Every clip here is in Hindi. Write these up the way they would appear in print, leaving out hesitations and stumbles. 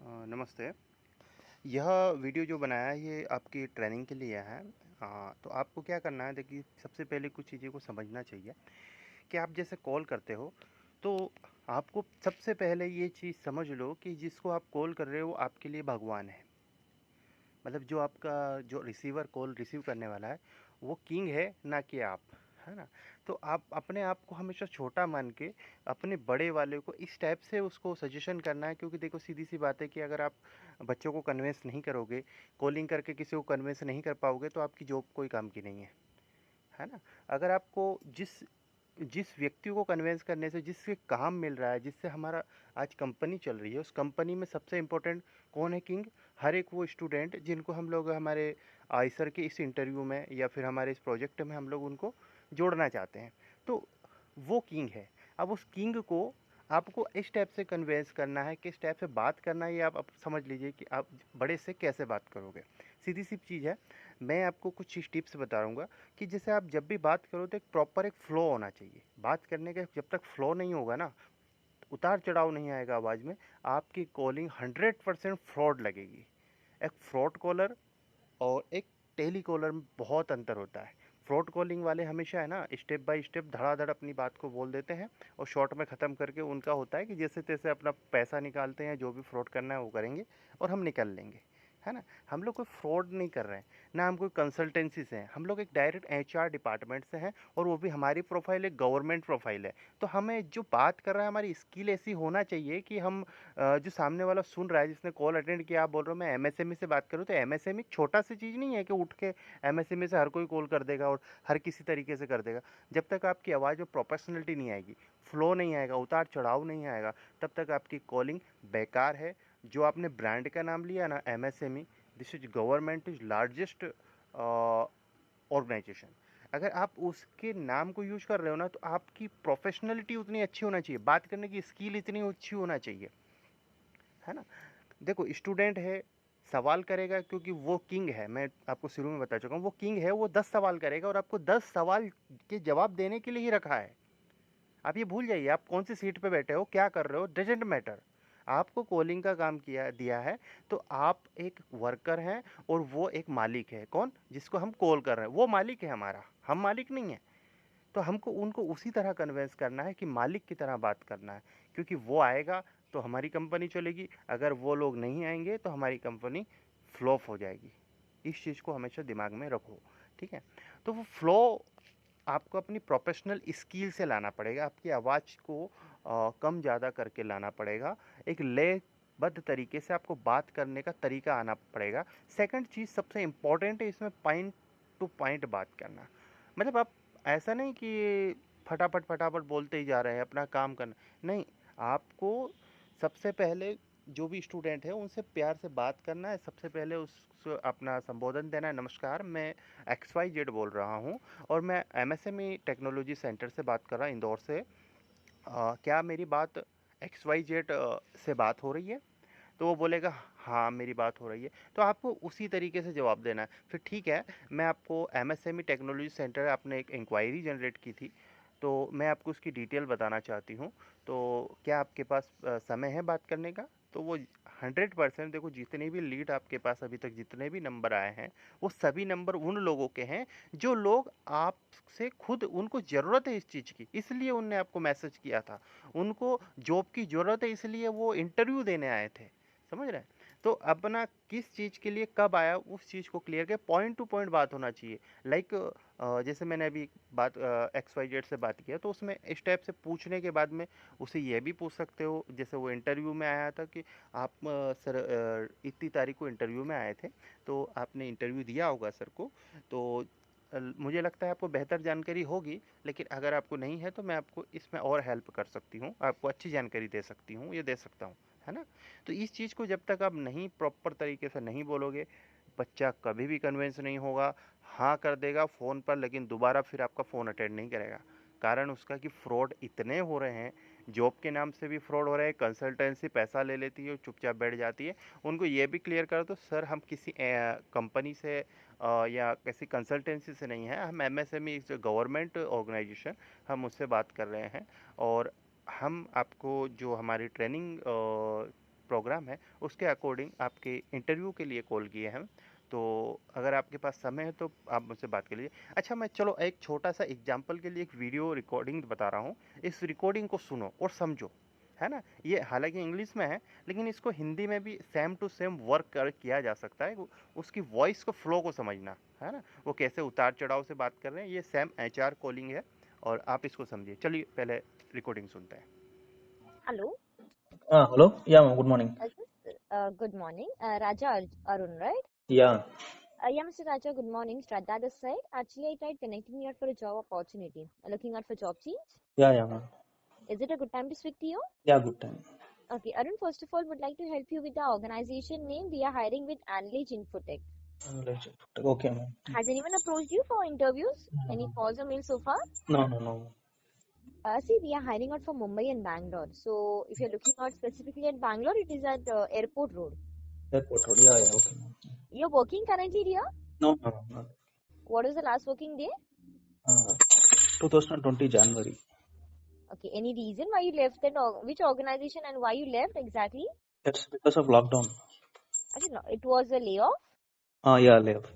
नमस्ते। यह वीडियो जो बनाया है ये आपकी ट्रेनिंग के लिए है। तो आपको क्या करना है, देखिए सबसे पहले कुछ चीज़ें को समझना चाहिए कि आप जैसे कॉल करते हो तो आपको सबसे पहले ये चीज़ समझ लो कि जिसको आप कॉल कर रहे हो वो आपके लिए भगवान है। मतलब जो आपका जो रिसीवर कॉल रिसीव करने वाला है वो किंग है, ना कि आप, है ना? तो आप अपने आप को हमेशा छोटा मान के अपने बड़े वाले को इस टाइप से उसको सजेशन करना है, क्योंकि देखो सीधी सी बात है कि अगर आप बच्चों को कन्विंस नहीं करोगे, कॉलिंग करके किसी को कन्विंस नहीं कर पाओगे तो आपकी जॉब कोई काम की नहीं है ना? अगर आपको जिस जिस व्यक्ति को कन्विंस करने से जिससे काम मिल रहा है, जिससे हमारा आज कंपनी चल रही है, उस कंपनी में सबसे इम्पोर्टेंट कौन है किंग? हर एक वो स्टूडेंट जिनको हम लोग हमारे आईसर के इस इंटरव्यू में या फिर हमारे इस प्रोजेक्ट में हम लोग उनको जोड़ना चाहते हैं, तो वो किंग है। अब उस किंग को आपको इस टाइप से कन्वेंस करना है, किस टाइप से बात करना है, ये आप समझ लीजिए कि आप बड़े से कैसे बात करोगे। सीधी सी चीज़ है, मैं आपको कुछ चीज़ टिप्स बताऊंगा कि जैसे आप जब भी बात करो तो एक प्रॉपर एक फ़्लो होना चाहिए बात करने का। जब तक फ़्लो नहीं होगा ना, उतार चढ़ाव नहीं आएगा आवाज़ में, आपकी कॉलिंग 100% फ्रॉड लगेगी। एक फ्रॉड कॉलर और एक टेली कॉलर में बहुत अंतर होता है। फ्रॉड कॉलिंग वाले हमेशा है ना, स्टेप बाय स्टेप धड़ाधड़ अपनी बात को बोल देते हैं और शॉर्ट में ख़त्म करके उनका होता है कि जैसे तैसे अपना पैसा निकालते हैं, जो भी फ्रॉड करना है वो करेंगे और हम निकल लेंगे, है ना? हम लोग कोई फ्रॉड नहीं कर रहे हैं, ना हम कोई कंसल्टेंसी से हैं, हम लोग एक डायरेक्ट एचआर डिपार्टमेंट से हैं और वो भी हमारी प्रोफाइल एक गवर्नमेंट प्रोफाइल है। तो हमें जो बात कर रहा है हमारी स्किल ऐसी होना चाहिए कि हम जो सामने वाला सुन रहा है, जिसने कॉल अटेंड किया, आप बोल रहे हो मैं एमएसएमई से बात करूँ, तो एमएसएमई छोटा सी चीज़ नहीं है कि उठ के एमएसएमई से हर कोई कॉल कर देगा और हर किसी तरीके से कर देगा। जब तक आपकी आवाज़ में प्रोफेशनलिटी नहीं आएगी, फ्लो नहीं आएगा, उतार चढ़ाव नहीं आएगा, तब तक आपकी कॉलिंग बेकार है। जो आपने ब्रांड का नाम लिया ना, MSME, this is government is largest organisation. अगर आप उसके नाम को यूज कर रहे हो ना, तो आपकी प्रोफेशनलिटी उतनी अच्छी होना चाहिए, बात करने की स्किल इतनी अच्छी होना चाहिए, है ना? देखो स्टूडेंट है, सवाल करेगा क्योंकि वो किंग है। मैं आपको शुरू में बता चुका हूँ, वो किंग है, वो 10 सवाल करेगा और आपको 10 सवाल के जवाब देने के लिए ही रखा है। आप ये भूल जाइए आप कौन सी सीट पे बैठे हो, क्या कर रहे हो, डजेंट मैटर। आपको कॉलिंग का काम किया दिया है, तो आप एक वर्कर हैं और वो एक मालिक है। कौन? जिसको हम कॉल कर रहे हैं वो मालिक है हमारा, हम मालिक नहीं है। तो हमको उनको उसी तरह कन्विंस करना है कि मालिक की तरह बात करना है, क्योंकि वो आएगा तो हमारी कंपनी चलेगी, अगर वो लोग नहीं आएंगे तो हमारी कंपनी फ्लॉप हो जाएगी। इस चीज़ को हमेशा दिमाग में रखो, ठीक है? तो वो फ्लो आपको अपनी प्रोफेशनल स्किल से लाना पड़ेगा, आपकी आवाज़ को कम ज़्यादा करके लाना पड़ेगा, एक लयबद्ध तरीके से आपको बात करने का तरीका आना पड़ेगा। सेकंड चीज़ सबसे इम्पॉर्टेंट है इसमें, पॉइंट टू पॉइंट बात करना। मतलब आप ऐसा नहीं कि फटाफट फटाफट बोलते ही जा रहे हैं, अपना काम करना नहीं। आपको सबसे पहले जो भी स्टूडेंट है उनसे प्यार से बात करना है, सबसे पहले उस अपना संबोधन देना है। नमस्कार, मैं एक्स वाई जेड बोल रहा हूँ और मैं एमएसएमई टेक्नोलॉजी सेंटर से बात कर रहा हूँ, इंदौर से। क्या मेरी बात एक्स वाई जेड से बात हो रही है? तो वो बोलेगा हाँ मेरी बात हो रही है। तो आपको उसी तरीके से जवाब देना है। फिर ठीक है, मैं आपको एमएसएमई टेक्नोलॉजी सेंटर, आपने एक इंक्वायरी जनरेट की थी, तो मैं आपको उसकी डिटेल बताना चाहती हूँ। तो क्या आपके पास समय है बात करने का? तो वो 100%, देखो जितने भी लीड आपके पास अभी तक जितने भी नंबर आए हैं, वो सभी नंबर उन लोगों के हैं जो लोग आपसे खुद, उनको ज़रूरत है इस चीज़ की, इसलिए उनने आपको मैसेज किया था। उनको जॉब की ज़रूरत है, इसलिए वो इंटरव्यू देने आए थे। समझ रहे हैं? तो अपना किस चीज़ के लिए कब आया उस चीज़ को क्लियर कर, पॉइंट टू पॉइंट बात होना चाहिए। लाइक जैसे मैंने अभी बात एक्स वाई जेड से बात किया, तो उसमें इस टाइप से पूछने के बाद में उसे ये भी पूछ सकते हो, जैसे वो इंटरव्यू में आया था कि आप सर इतनी तारीख को इंटरव्यू में आए थे, तो आपने इंटरव्यू दिया होगा सर को, तो मुझे लगता है आपको बेहतर जानकारी होगी, लेकिन अगर आपको नहीं है तो मैं आपको इसमें और हेल्प कर सकती हूँ, आपको अच्छी जानकारी दे सकती हूँ, ये दे सकता हूँ, है ना? तो इस चीज़ को जब तक आप नहीं प्रॉपर तरीके से नहीं बोलोगे, बच्चा कभी भी कन्विंस नहीं होगा। हाँ कर देगा फ़ोन पर, लेकिन दोबारा फिर आपका फ़ोन अटेंड नहीं करेगा। कारण उसका कि फ्रॉड इतने हो रहे हैं, जॉब के नाम से भी फ्रॉड हो रहे हैं, कंसल्टेंसी पैसा ले लेती है और चुपचाप बैठ जाती है। उनको ये भी क्लियर कर दो सर हम किसी कंपनी से या किसी कंसल्टेंसी से नहीं है, हम एमएसएमई इज़ गवर्नमेंट ऑर्गेनाइजेशन, हम उससे बात कर रहे हैं और हम आपको जो हमारी ट्रेनिंग प्रोग्राम है उसके अकॉर्डिंग आपके इंटरव्यू के लिए कॉल किए हैं। तो अगर आपके पास समय है तो आप मुझसे बात कर लीजिए। अच्छा, मैं चलो एक छोटा सा एग्जांपल के लिए एक वीडियो रिकॉर्डिंग बता रहा हूँ। इस रिकॉर्डिंग को सुनो और समझो, है ना। ये हालांकि इंग्लिश में है, लेकिन इसको हिंदी में भी सेम टू सेम वर्क कर किया जा सकता है। उसकी वॉइस को, फ्लो को समझना, है ना, वो कैसे उतार चढ़ाव से बात कर रहे हैं। ये सेम एचआर कॉलिंग है और आप इसको समझिए। चलिए पहले रिकॉर्डिंग सुनते हैं। Hello. Hello. Yeah, ma'am. Good morning. Good morning. Raja Arun, right? Yeah. Yeah, Mr. Raja, good morning. Shraddha this side. Actually, I tried connecting you out for a job opportunity. Looking out for job change. Yeah, ma'am. Is it a good time to speak to you? Yeah, good time. Okay, Arun, first of all, would like to help you with the organization name. We are hiring with Anlage Infotech. Okay, ma'am. Has anyone approached you for interviews? No, Any calls or mails so far? no. See, we are hiring out for Mumbai and Bangalore. So, if you're looking out specifically at Bangalore, it is at Airport Road. Airport road. Yeah, okay, ma'am. You're working currently here? No. What is the last working day? 2020 January. Okay, any reason why you left that, which organization and why you left exactly? That's because of lockdown. Actually, no, it was a layoff. Yeah, leave.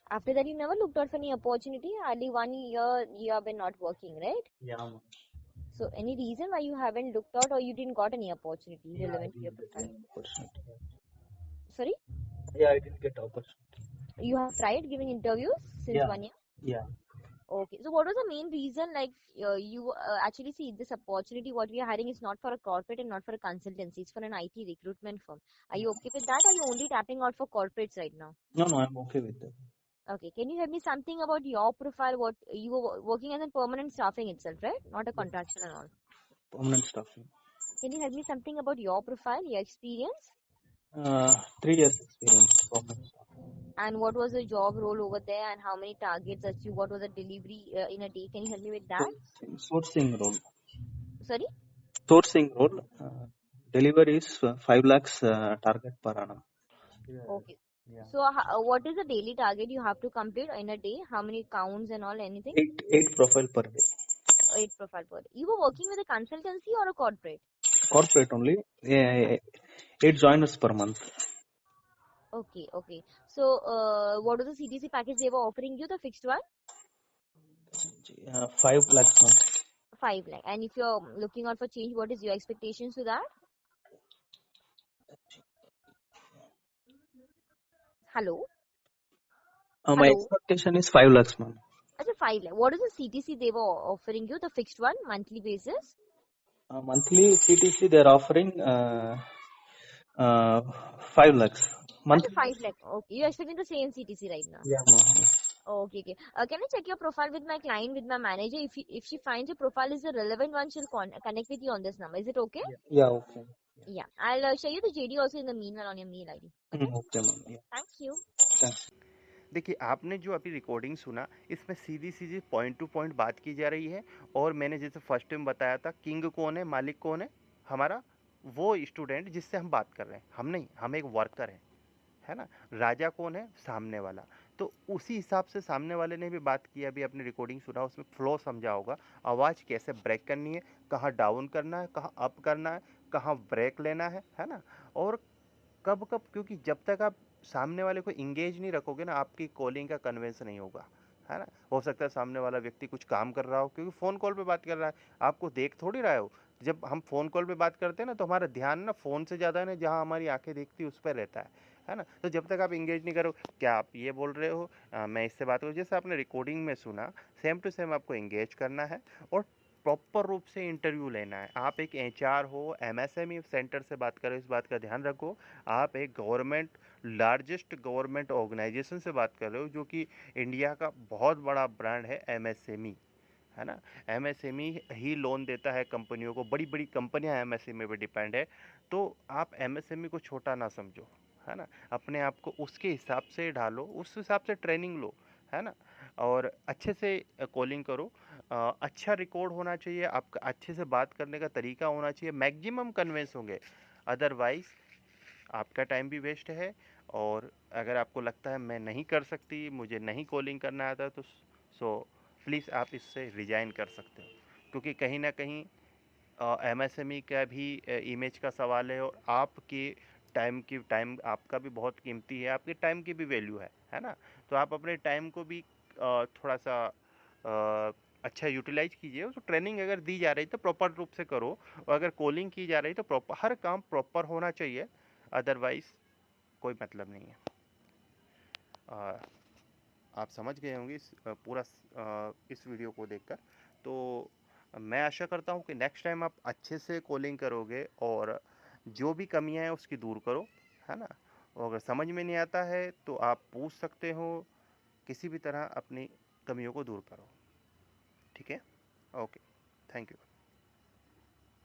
After that, you never looked out for any opportunity. Hardly 1 year you have been not working, right? Yeah, ma'am. So, any reason why you haven't looked out or you didn't got any opportunity relevant to your profile? Opportunity. Sorry? Yeah, I didn't get opportunity. You have tried giving interviews since Yeah. 1 year? Yeah. Okay. So, what was the main reason? Like, you actually see this opportunity, what we are hiring is not for a corporate and not for a consultancy. It's for an IT recruitment firm. Are you okay with that or are you only tapping out for corporates right now? No, I'm okay with that. Okay. Can you help me something about your profile? What you were working as a permanent staffing itself, right? Not a contractual and all. Permanent staffing. Can you help me something about your profile, your experience? 3 years experience. Permanent staffing. And what was the job role over there and how many targets achieved? What was the delivery in a day? Can you help me with that? Sourcing role. Sorry? Sourcing role. Delivery is 5 lakhs target per annum. Okay. Yeah. So, what is the daily target you have to complete in a day? How many counts and all, anything? 8 profile per day. 8 profile per day. You were working with a consultancy or a corporate? Corporate only. 8 joiners per month. Okay. So, what was the CTC package they were offering you, the fixed one? 5 lakhs. No? 5 lakh. And if you're looking out for change, what is your expectations to that? Hello? My Hello? expectation is 5 lakhs, ma'am. Achha, 5 lakh. What is the CTC they were offering you, the fixed one, monthly basis? Monthly CTC they are offering 5 lakhs. Monthly. Achha, 5 lakh. Okay. You're expecting the same CTC right now? Yeah, ma'am. Okay. Can I check your profile with my client, with my manager? If she finds your profile is the relevant one, she'll connect with you on this number. Is it okay? Yeah, okay. Yeah. I'll share you the JD also in the meanwhile on your mail ID. Okay? Okay, ma'am. Yeah. Thank you. Thanks. देखिए, आपने जो अभी रिकॉर्डिंग सुना, इसमें सीधी पॉइंट टू पॉइंट बात की जा रही है। और मैंने जैसे फर्स्ट टाइम बताया था, किंग कौन है, मालिक कौन है, हमारा वो स्टूडेंट जिससे हम बात कर रहे हैं। हम नहीं, हम एक वर्कर हैं, है ना। राजा कौन है, सामने वाला। तो उसी हिसाब से सामने वाले ने भी बात की, अभी अपने रिकॉर्डिंग सुना, उसमें फ्लो समझा होगा, आवाज़ कैसे ब्रेक करनी है, कहाँ डाउन करना है, कहाँ अप करना है, कहाँ ब्रेक लेना है ना। और कब कब, क्योंकि जब तक आप सामने वाले को इंगेज नहीं रखोगे ना, आपकी कॉलिंग का कन्वेंस नहीं होगा, है ना। हो सकता है सामने वाला व्यक्ति कुछ काम कर रहा हो, क्योंकि फ़ोन कॉल पे बात कर रहा है, आपको देख थोड़ी रहा हो। जब हम फ़ोन कॉल पे बात करते हैं ना, तो हमारा ध्यान ना फ़ोन से ज़्यादा ना जहाँ हमारी आंखें देखती है उस पर रहता है ना। तो जब तक आप इंगेज नहीं करो, क्या आप ये बोल रहे हो, मैं इससे बात करूँ, जैसे आपने रिकॉर्डिंग में सुना, सेम टू सेम आपको इंगेज करना है और प्रॉपर रूप से इंटरव्यू लेना है। आप एक एचआर हो, एमएसएमई सेंटर से बात करो, इस बात का ध्यान रखो। आप एक गवर्नमेंट, लार्जेस्ट गवर्नमेंट ऑर्गेनाइजेशन से बात कर रहे हो, जो कि इंडिया का बहुत बड़ा ब्रांड है एमएसएमई, है ना। एमएसएमई ही लोन देता है कंपनियों को, बड़ी बड़ी कंपनियां एमएसएमई पे डिपेंड है। तो आप एमएसएमई को छोटा ना समझो, है ना। अपने आप को उसके हिसाब से ढालो, उस हिसाब से ट्रेनिंग लो, है ना। और अच्छे से कॉलिंग करो, अच्छा रिकॉर्ड होना चाहिए आपका, अच्छे से बात करने का तरीका होना चाहिए, मैक्सिमम कन्विंस होंगे। अदरवाइज आपका टाइम भी वेस्ट है। और अगर आपको लगता है मैं नहीं कर सकती, मुझे नहीं कॉलिंग करना आता, तो सो प्लीज़ आप इससे रिजाइन कर सकते हो, क्योंकि कहीं ना कहीं एमएसएमई का भी इमेज का सवाल है, और आपके टाइम आपका भी बहुत कीमती है, आपके टाइम की भी वैल्यू है ना। तो आप अपने टाइम को भी थोड़ा सा अच्छा यूटिलाइज कीजिए। तो ट्रेनिंग अगर दी जा रही तो प्रॉपर रूप से करो, और अगर कॉलिंग की जा रही तो प्रॉपर, हर काम प्रॉपर होना चाहिए, अदरवाइज कोई मतलब नहीं है। अ, आप समझ गए होंगे इस वीडियो को देखकर। तो मैं आशा करता हूँ कि नेक्स्ट टाइम आप अच्छे से कॉलिंग करोगे, और जो भी कमियां हैं उसकी दूर करो, है ना। और अगर समझ में नहीं आता है तो आप पूछ सकते हो, किसी भी तरह अपनी कमियों को दूर करो। ठीक है, ओके, थैंक यू।